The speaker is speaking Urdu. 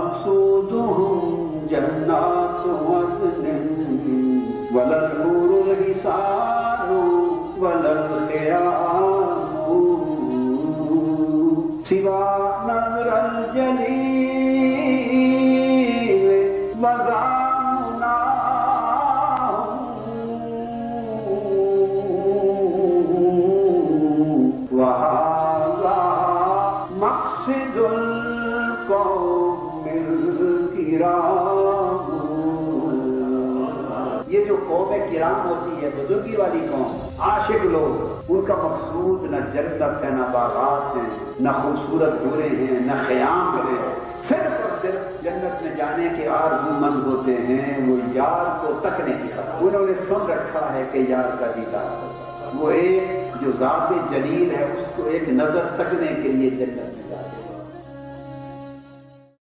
ومقصودهم جنات عدن ولا الحور الحسان ولا الخيام سوى نظر الجليل وزعمنا وهذا مقصد القوم الكرام. یہ جو قوم کرام ہوتی ہے بزرگی والی قوم، عاشق لوگ، ان کا مقصود نہ جنت ہے، نہ باغات ہیں، نہ خوبصورت گھوڑے ہیں، نہ خیام ہے، صرف اور صرف جنت میں جانے کے آرزو مند ہوتے ہیں وہ یار کو تکنے کی خاطر. انہوں نے سن رکھا ہے کہ یار کا دیدار ہوگا، وہ ایک جو ذات جلیل ہے اس کو ایک نظر تکنے کے لیے جنت میں